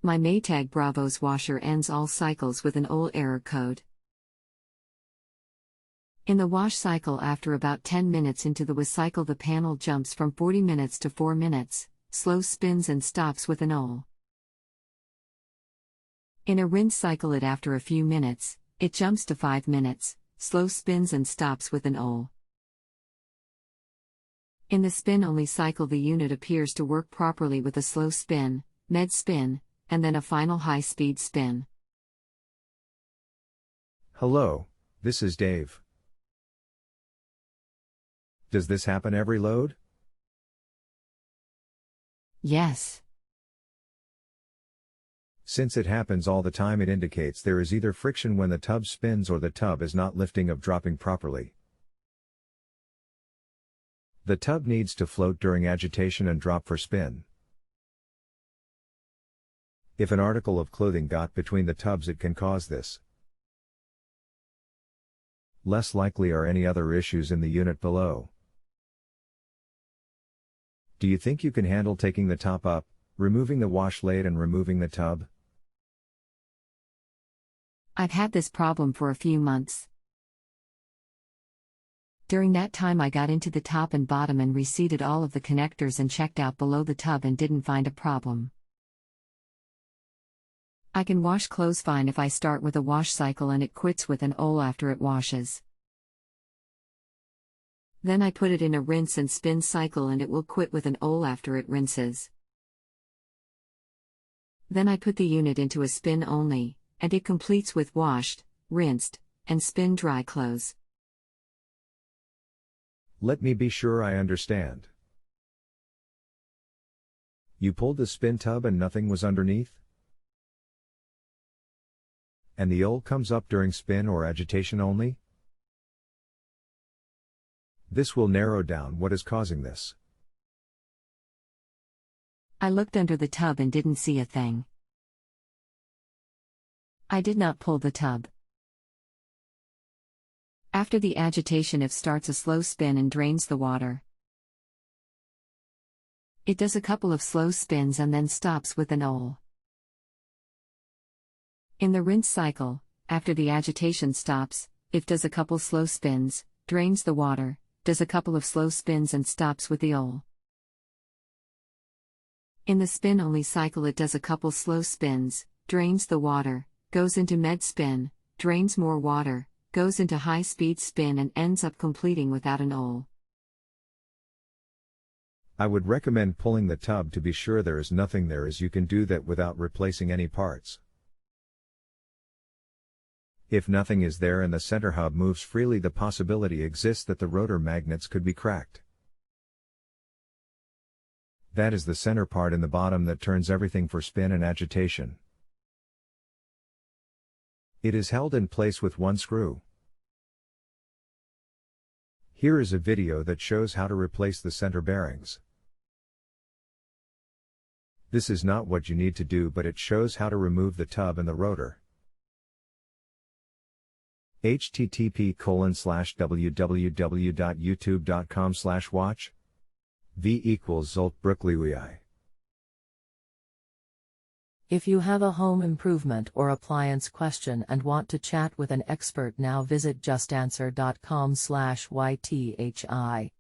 My Maytag Bravos washer ends all cycles with an old error code. In the wash cycle, after about 10 minutes into the wash cycle, the panel jumps from 40 minutes to 4 minutes, slow spins and stops with an OL. In a rinse cycle, after a few minutes, it jumps to 5 minutes, slow spins and stops with an OL. In the spin-only cycle, the unit appears to work properly with a slow spin, med spin, and then a final high-speed spin. Hello, this is Dave. Does this happen every load? Yes. Since it happens all the time, it indicates there is either friction when the tub spins or the tub is not lifting or dropping properly. The tub needs to float during agitation and drop for spin. If an article of clothing got between the tubs, it can cause this. Less likely are any other issues in the unit below. Do you think you can handle taking the top up, removing the wash blade and removing the tub? I've had this problem for a few months. During that time, I got into the top and bottom and reseated all of the connectors and checked out below the tub and didn't find a problem. I can wash clothes fine if I start with a wash cycle and it quits with an OL after it washes. Then I put it in a rinse and spin cycle and it will quit with an OL after it rinses. Then I put the unit into a spin only, and it completes with washed, rinsed, and spin dry clothes. Let me be sure I understand. You pulled the spin tub and nothing was underneath? And the OL comes up during spin or agitation only? This will narrow down what is causing this. I looked under the tub and didn't see a thing. I did not pull the tub. After the agitation, it starts a slow spin and drains the water. It does a couple of slow spins and then stops with an OL. In the rinse cycle, after the agitation stops, it does a couple slow spins, drains the water, does a couple of slow spins and stops with the OL. In the spin-only cycle, it does a couple slow spins, drains the water, goes into med spin, drains more water, goes into high-speed spin and ends up completing without an OL. I would recommend pulling the tub to be sure there is nothing there, as you can do that without replacing any parts. If nothing is there and the center hub moves freely, the possibility exists that the rotor magnets could be cracked. That is the center part in the bottom that turns everything for spin and agitation. It is held in place with one screw. Here is a video that shows how to replace the center bearings. This is not what you need to do, but it shows how to remove the tub and the rotor. http://www.youtube.com/watch v = Zolt Brookliwi. If you have a home improvement or appliance question and want to chat with an expert, now visit JustAnswer.com/YTHI.